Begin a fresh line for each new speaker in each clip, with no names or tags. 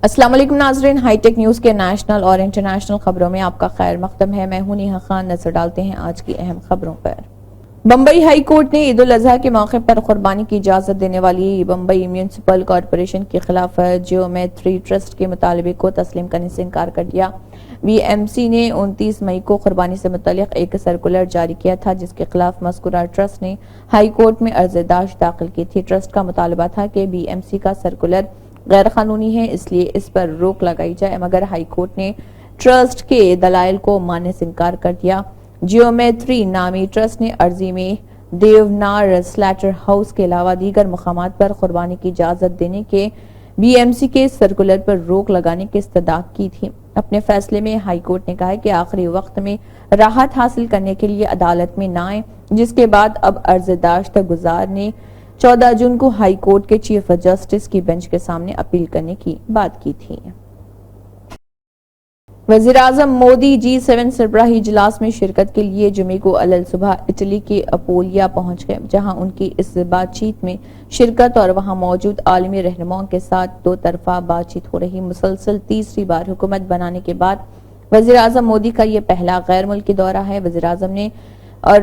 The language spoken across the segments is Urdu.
السلام علیکم ناظرین، ہائی ٹیک نیوز کے نیشنل اور انٹرنیشنل خبروں میں آپ کا خیر مقدم ہے۔ میں ہوں نیہا خان۔ نظر ڈالتے ہیں آج کی اہم خبروں پر۔ بمبئی ہائی کورٹ نے عید الاضحیٰ کے موقع پر قربانی کی اجازت دینے والی بمبئی میونسپل کارپوریشن کے خلاف جیومیٹری ٹرسٹ کے مطالبے کو تسلیم کرنے سے انکار کر دیا۔ بی ایم سی نے 29 مئی کو قربانی سے متعلق ایک سرکولر جاری کیا تھا، جس کے خلاف مذکورہ ٹرسٹ نے ہائی کورٹ میں عرض داشت داخل کی تھی۔ ٹرسٹ کا مطالبہ تھا کہ بی ایم سی کا سرکولر غیر قانونی ہے، اس لیے اس پر روک لگائی جائے، مگر ہائی کورٹ نے ٹرسٹ کے دلائل کو ماننے سے انکار کر دیا۔ جیومیٹری نامی ٹرسٹ نے عرضی میں دیونار سلیٹر ہاؤس کے علاوہ دیگر مقامات پر قربانی کی اجازت دینے کے بی ایم سی کے سرکولر پر روک لگانے کی استدعا کی تھی۔ اپنے فیصلے میں ہائی کورٹ نے کہا کہ آخری وقت میں راحت حاصل کرنے کے لیے عدالت میں نہ آئیں، جس کے بعد اب عرض داشت گزار نے 14 جون کو ہائی کورٹ کے چیف جسٹس کی بینچ کے سامنے اپیل کرنے کی بات کی تھی۔ وزیراعظم مودی G7 سربراہی اجلاس میں شرکت کے لیے جمعے کو صبح اٹلی کے اپولیا پہنچ گئے، جہاں ان کی اس بات چیت میں شرکت اور وہاں موجود عالمی رہنماؤں کے ساتھ دو طرفہ بات چیت ہو رہی۔ مسلسل تیسری بار حکومت بنانے کے بعد وزیراعظم مودی کا یہ پہلا غیر ملکی دورہ ہے۔ وزیراعظم نے اور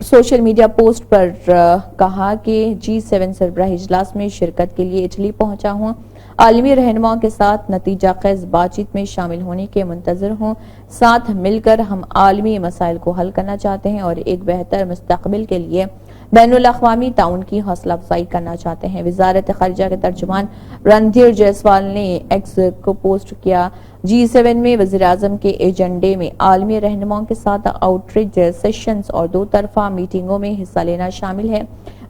سوشل میڈیا پوسٹ پر کہا کہ G7 سربراہی اجلاس میں شرکت کے لیے اٹلی پہنچا ہوں، عالمی رہنماؤں کے ساتھ نتیجہ خیز بات چیت میں شامل ہونے کے منتظر ہوں، ساتھ مل کر ہم عالمی مسائل کو حل کرنا چاہتے ہیں اور ایک بہتر مستقبل کے لیے بین الاقوامی تعاون کی حوصلہ افزائی کرنا چاہتے ہیں۔ وزارت خارجہ کے ترجمان رندھیر جیسوال نے ایکس کو پوسٹ کیا، G7 میں وزیراعظم کے ایجنڈے میں عالمی رہنماؤں کے ساتھ آؤٹ ریچ سیشنز اور دو طرفہ میٹنگوں میں حصہ لینا شامل ہے۔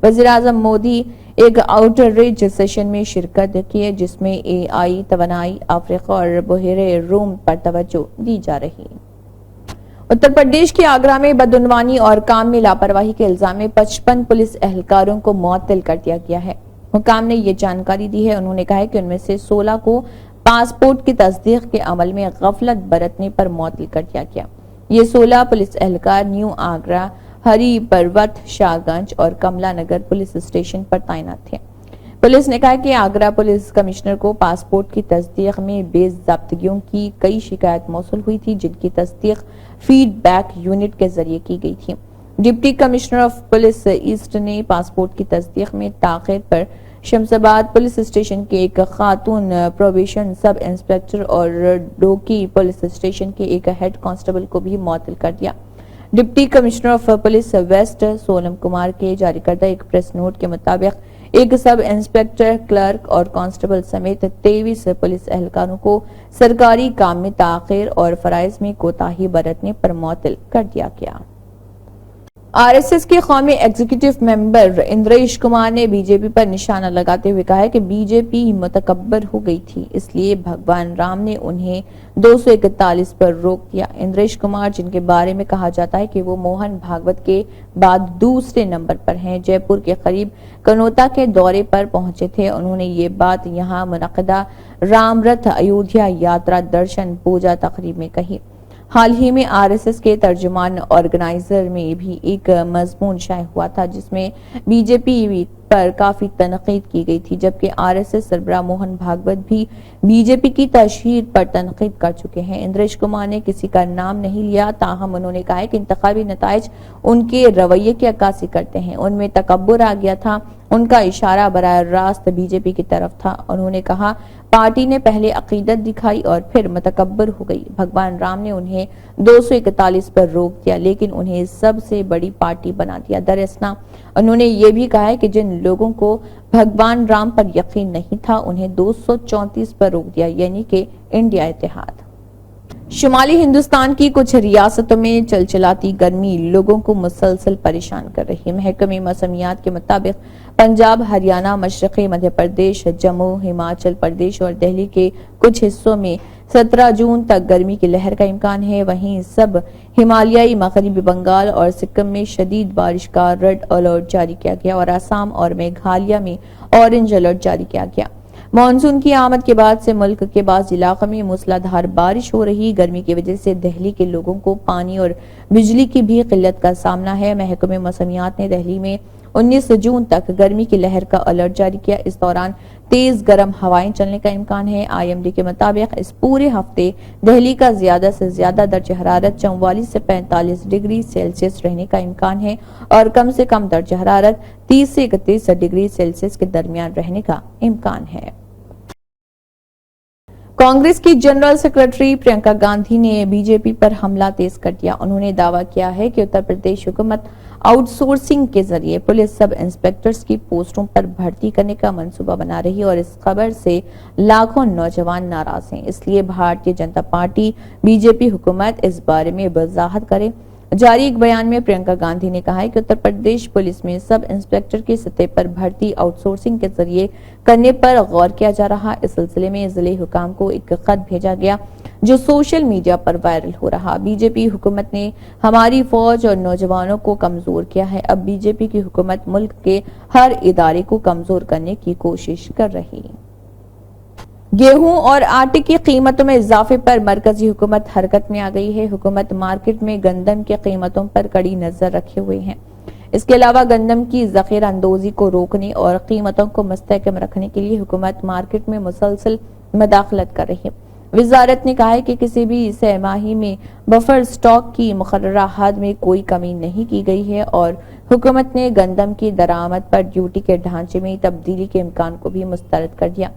وزیراعظم مودی ایک آؤٹ ریچ سیشن میں شرکت کی، جس میں AI، توانائی، افریقہ اور بحیرہ روم پر توجہ دی جا رہی۔ اتر پردیش کے آگرہ میں بدعنوانی اور کام میں لاپرواہی کے الزام میں 55 پولیس اہلکاروں کو معطل کر دیا گیا ہے۔ حکام نے یہ جانکاری دی ہے۔ انہوں نے کہا کہ ان میں سے 16 کو پاسپورٹ کی تصدیق کے عمل میں غفلت برتنے پر معطل کر دیا گیا۔ یہ 16 پولیس اہلکار نیو آگرہ، ہری پروت، شاہ گنج اور کملا نگر پولیس اسٹیشن پر تعینات تھے۔ پولیس نے کہا کہ آگرہ پولیس کمشنر کو پاسپورٹ کی تصدیق میں بے ضابطگیوں کی کئی شکایت موصول ہوئی تھی، جن کی تصدیق فیڈ بیک یونٹ کے ذریعے کی گئی تھی۔ Deputy commissioner of police east نے پاسپورٹ کی تصدیق میں تاخیر پر شمس آباد پولیس اسٹیشن کے ایک خاتون پروبیشن سب انسپکٹر اور ڈوکی پولیس اسٹیشن کے ایک ہیڈ کانسٹیبل کو بھی معطل کر دیا۔ Deputy commissioner of police west Sonam Kumar کے جاری کردہ ایک پریس نوٹ کے مطابق ایک سب انسپکٹر، کلرک اور کانسٹیبل سمیت 23 پولیس اہلکاروں کو سرکاری کام میں تاخیر اور فرائض میں کوتاہی برتنے پر معطل کر دیا گیا۔ RSS کے قومی ایگزیکٹو ممبر اندریش کمار نے بی جے پی پر نشانہ لگاتے ہوئے کہا ہے کہ بی جے پی متکبر ہو گئی تھی، اس لیے بھگوان رام نے انہیں 241 پر روک دیا۔ اندریش کمار، جن کے بارے میں کہا جاتا ہے کہ وہ موہن بھاگوت کے بعد دوسرے نمبر پر ہیں، جے پور کے قریب کنوتا کے دورے پر پہنچے تھے۔ انہوں نے یہ بات یہاں منعقدہ رام رتھ ایودھیا یاترا درشن پوجا تقریب میں کہی۔ حال ہی میں RSS کے ترجمان آرگنائزر میں بھی ایک مضمون شائع ہوا تھا، جس میں بی جے پی پر کافی تنقید کی گئی تھی، جبکہ RSS سربراہ موہن بھاگوت بھی بی جے پی کی تشہیر پر تنقید کر چکے ہیں۔ اندریش کمار نے کسی کا نام نہیں لیا، تاہم انہوں نے کہا ہے کہ انتخابی نتائج ان کے رویے کی عکاسی کرتے ہیں۔ ان میں تکبر آ گیا تھا، ان کا اشارہ براہ راست بی جے پی کی طرف تھا۔ انہوں نے کہا پارٹی نے پہلے عقیدت دکھائی اور پھر متکبر ہو گئی۔ بھگوان رام نے انہیں 241 پر روک دیا، لیکن انہیں سب سے بڑی پارٹی بنا دیا۔ دراصل انہوں نے یہ بھی کہا ہے کہ جن لوگوں کو بھگوان رام پر یقین نہیں تھا، انہیں 234 پر روک دیا، یعنی کہ انڈیا اتحاد۔ شمالی ہندوستان کی کچھ ریاستوں میں چلچلاتی گرمی لوگوں کو مسلسل پریشان کر رہی ہے۔ محکمہ موسمیات کے مطابق پنجاب، ہریانہ، مشرقی مدھیہ پردیش، جموں، ہماچل پردیش اور دہلی کے کچھ حصوں میں 17 جون تک گرمی کی لہر کا امکان ہے۔ وہیں سب ہمالیائی مغربی بنگال اور سکم میں شدید بارش کا ریڈ الرٹ جاری کیا گیا اور آسام اور میگھالیہ میں اورنج الرٹ جاری کیا گیا۔ مانسون کی آمد کے بعد سے ملک کے بعض علاقوں میں موسلادھار بارش ہو رہی۔ گرمی کی وجہ سے دہلی کے لوگوں کو پانی اور بجلی کی بھی قلت کا سامنا ہے۔ محکمہ موسمیات نے دہلی میں 19 جون تک گرمی کی لہر کا الرٹ جاری کیا۔ اس دوران تیز گرم ہوائیں چلنے کا امکان ہے۔ IMD کے مطابق اس پورے ہفتے دہلی کا زیادہ سے زیادہ درجہ حرارت 44 سے 45 ڈگری سیلسیس رہنے کا امکان ہے اور کم سے کم درجہ حرارت 30 سے 31 ڈگری سیلسیس کے درمیان رہنے کا امکان ہے۔ کانگریس کی جنرل سیکرٹری پرینکا گاندھی نے BJP پر حملہ تیز کر دیا۔ انہوں نے دعویٰ کیا ہے کہ اتر پردیش حکومت آؤٹ سورسنگ کے ذریعے پولیس سب انسپکٹرز کی پوسٹوں پر بھرتی کرنے کا منصوبہ بنا رہی ہے اور اس خبر سے لاکھوں نوجوان ناراض ہیں۔ اس لیے بھارتیہ جنتا پارٹی BJP حکومت اس بارے میں وضاحت کرے۔ جاری ایک بیان میں پرینکا گاندھی نے کہا ہے کہ اتر پردیش پولیس میں سب انسپکٹر کی سطح پر بھرتی آؤٹ سورسنگ کے ذریعے کرنے پر غور کیا جا رہا۔ اس سلسلے میں ضلع حکام کو ایک خط بھیجا گیا جو سوشل میڈیا پر وائرل ہو رہا۔ BJP حکومت نے ہماری فوج اور نوجوانوں کو کمزور کیا ہے۔ اب BJP کی حکومت ملک کے ہر ادارے کو کمزور کرنے کی کوشش کر رہی۔ گیہوں اور آٹے کی قیمتوں میں اضافے پر مرکزی حکومت حرکت میں آ گئی ہے۔ حکومت مارکیٹ میں گندم کی قیمتوں پر کڑی نظر رکھے ہوئے ہیں۔ اس کے علاوہ گندم کی ذخیرہ اندوزی کو روکنے اور قیمتوں کو مستحکم رکھنے کے لیے حکومت مارکیٹ میں مسلسل مداخلت کر رہی ہے۔ وزارت نے کہا ہے کہ کسی بھی سہ ماہی میں بفر سٹاک کی مقررہ حد میں کوئی کمی نہیں کی گئی ہے اور حکومت نے گندم کی درآمد پر ڈیوٹی کے ڈھانچے میں تبدیلی کے امکان کو بھی مسترد کر دیا۔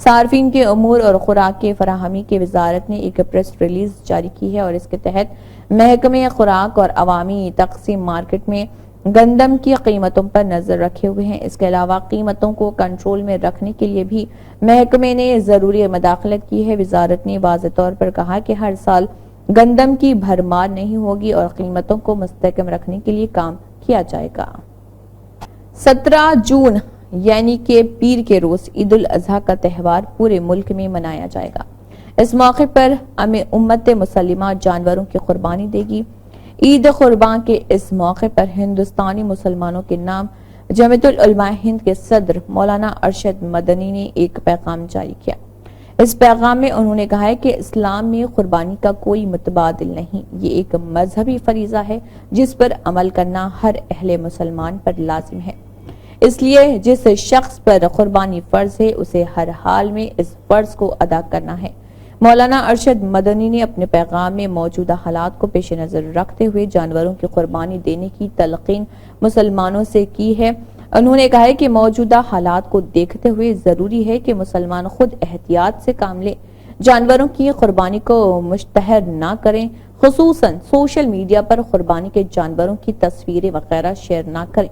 صارفین کے امور اور خوراک کی فراہمی کی وزارت نے ایک پریس ریلیز جاری کی ہے اور اس کے تحت محکمہ خوراک اور عوامی تقسیم مارکیٹ میں گندم کی قیمتوں پر نظر رکھے ہوئے ہیں۔ اس کے علاوہ قیمتوں کو کنٹرول میں رکھنے کے لیے بھی محکمے نے ضروری مداخلت کی ہے۔ وزارت نے واضح طور پر کہا کہ ہر سال گندم کی بھرمار نہیں ہوگی اور قیمتوں کو مستحکم رکھنے کے لیے کام کیا جائے گا۔ 17 جون یعنی کہ پیر کے روز عید الاضحیٰ کا تہوار پورے ملک میں منایا جائے گا۔ اس موقع پر امت مسلمہ جانوروں کی قربانی دے گی۔ عید قربان کے اس موقع پر ہندوستانی مسلمانوں کے نام جمعیت العلماء ہند کے صدر مولانا ارشد مدنی نے ایک پیغام جاری کیا۔ اس پیغام میں انہوں نے کہا ہے کہ اسلام میں قربانی کا کوئی متبادل نہیں، یہ ایک مذہبی فریضہ ہے جس پر عمل کرنا ہر اہل مسلمان پر لازم ہے۔ اس لیے جس شخص پر قربانی فرض ہے اسے ہر حال میں اس فرض کو ادا کرنا ہے۔ مولانا ارشد مدنی نے اپنے پیغام میں موجودہ حالات کو پیش نظر رکھتے ہوئے جانوروں کی قربانی دینے کی تلقین مسلمانوں سے کی ہے۔ انہوں نے کہا ہے کہ موجودہ حالات کو دیکھتے ہوئے ضروری ہے کہ مسلمان خود احتیاط سے کام لیں، جانوروں کی قربانی کو مشتہر نہ کریں، خصوصاً سوشل میڈیا پر قربانی کے جانوروں کی تصویریں وغیرہ شیئر نہ کریں۔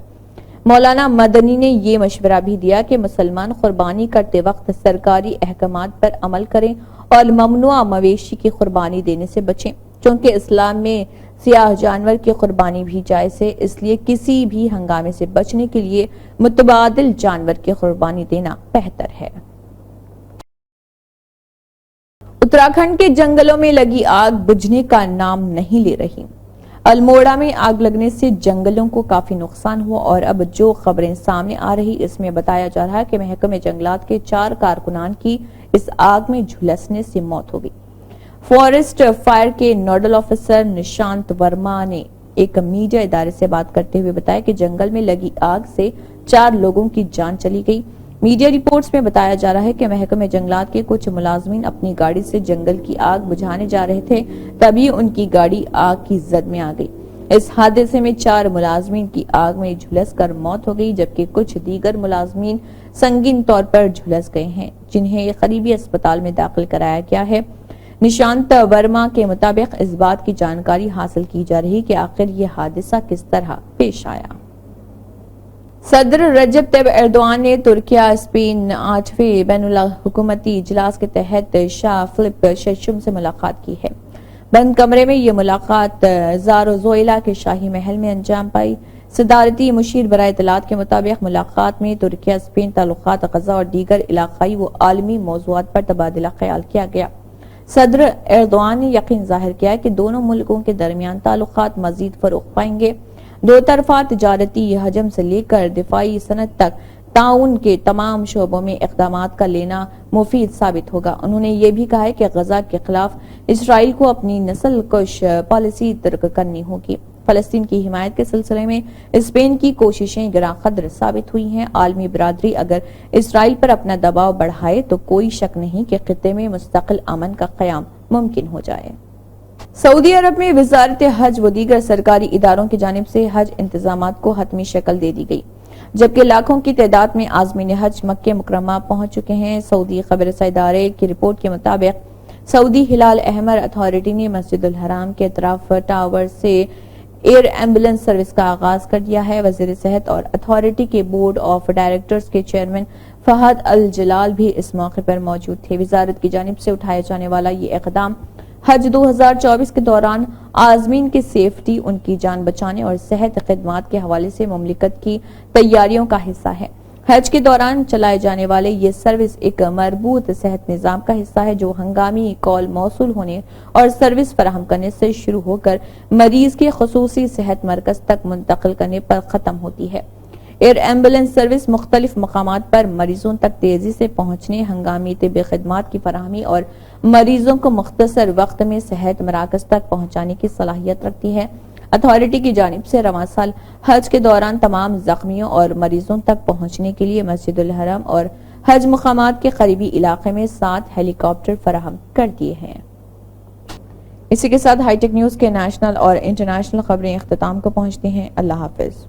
مولانا مدنی نے یہ مشورہ بھی دیا کہ مسلمان قربانی کرتے وقت سرکاری احکامات پر عمل کریں اور ممنوعہ مویشی کی قربانی دینے سے بچیں، چونکہ اسلام میں سیاہ جانور کی قربانی بھی جائز ہے، اس لیے کسی بھی ہنگامے سے بچنے کے لیے متبادل جانور کی قربانی دینا بہتر ہے۔ اتراکھنڈ کے جنگلوں میں لگی آگ بجھنے کا نام نہیں لے رہی۔ الموڑا میں آگ لگنے سے جنگلوں کو کافی نقصان ہوا اور اب جو خبریں سامنے آ رہی اس میں بتایا جا رہا ہے کہ محکمہ جنگلات کے 4 کارکنان کی اس آگ میں جھلسنے سے موت ہو گئی۔ فارسٹ فائر کے نوڈل آفیسر نشانت ورما نے ایک میڈیا ادارے سے بات کرتے ہوئے بتایا کہ جنگل میں لگی آگ سے 4 لوگوں کی جان چلی گئی۔ میڈیا رپورٹس میں بتایا جا رہا ہے کہ محکمہ جنگلات کے کچھ ملازمین اپنی گاڑی سے جنگل کی آگ بجھانے جا رہے تھے، تبھی ان کی گاڑی آگ کی زد میں آ گئی۔ اس حادثے میں 4 ملازمین کی آگ میں جھلس کر موت ہو گئی، جبکہ کچھ دیگر ملازمین سنگین طور پر جھلس گئے ہیں، جنہیں قریبی اسپتال میں داخل کرایا گیا ہے۔ نشانت ورما کے مطابق اس بات کی جانکاری حاصل کی جا رہی کہ آخر یہ حادثہ کس طرح پیش آیا۔ صدر رجب طیب ایردوان نے ترکیہ اسپین 8ویں بین الاقوامی اجلاس کے تحت شاہ فلپ ششم سے ملاقات کی ہے۔ بند کمرے میں یہ ملاقات زاروزوئلا کے شاہی محل میں انجام پائی۔ صدارتی مشیر برائے اطلاعات کے مطابق ملاقات میں ترکیہ اسپین تعلقات، غزہ اور دیگر علاقائی و عالمی موضوعات پر تبادلہ خیال کیا گیا۔ صدر ایردوان نے یقین ظاہر کیا کہ دونوں ملکوں کے درمیان تعلقات مزید فروغ پائیں گے۔ دو طرفہ تجارتی حجم سے لے کر دفاعی صنعت تک تعاون کے تمام شعبوں میں اقدامات کا لینا مفید ثابت ہوگا۔ انہوں نے یہ بھی کہا ہے کہ غزہ کے خلاف اسرائیل کو اپنی نسل کش پالیسی ترک کرنی ہوگی۔ فلسطین کی حمایت کے سلسلے میں اسپین کی کوششیں گراں قدر ثابت ہوئی ہیں۔ عالمی برادری اگر اسرائیل پر اپنا دباؤ بڑھائے تو کوئی شک نہیں کہ خطے میں مستقل امن کا قیام ممکن ہو جائے۔ سعودی عرب میں وزارت حج و دیگر سرکاری اداروں کی جانب سے حج انتظامات کو حتمی شکل دے دی گئی، جبکہ لاکھوں کی تعداد میں عازمین حج مکہ مکرمہ پہنچ چکے ہیں۔ سعودی خبر رساں ادارے کی رپورٹ کے مطابق سعودی ہلال احمر اتھارٹی نے مسجد الحرام کے اطراف ٹاور سے ایئر ایمبولینس سروس کا آغاز کر دیا ہے۔ وزیر صحت اور اتھارٹی کے بورڈ آف ڈائریکٹرز کے چیئرمین فہد الجلال بھی اس موقع پر موجود تھے۔ وزارت کی جانب سے اٹھائے جانے والا یہ اقدام حج 2024 کے دوران عازمین کی سیفٹی، ان کی جان بچانے اور صحت خدمات کے حوالے سے مملکت کی تیاریوں کا حصہ ہے۔ حج کے دوران چلائے جانے والے یہ سروس ایک مربوط صحت نظام کا حصہ ہے جو ہنگامی کال موصول ہونے اور سروس فراہم کرنے سے شروع ہو کر مریض کے خصوصی صحت مرکز تک منتقل کرنے پر ختم ہوتی ہے۔ ایئر ایمبولینس سروس مختلف مقامات پر مریضوں تک تیزی سے پہنچنے، ہنگامی طبی خدمات کی فراہمی اور مریضوں کو مختصر وقت میں صحت مراکز تک پہنچانے کی صلاحیت رکھتی ہے۔ اتھارٹی کی جانب سے رواں سال حج کے دوران تمام زخمیوں اور مریضوں تک پہنچنے کے لیے مسجد الحرم اور حج مقامات کے قریبی علاقے میں 7 ہیلی کاپٹر فراہم کر دیے ہیں۔ اسی کے ساتھ ہائی ٹیک نیوز کے نیشنل اور انٹرنیشنل خبریں اختتام کو پہنچتی ہیں۔ اللہ حافظ۔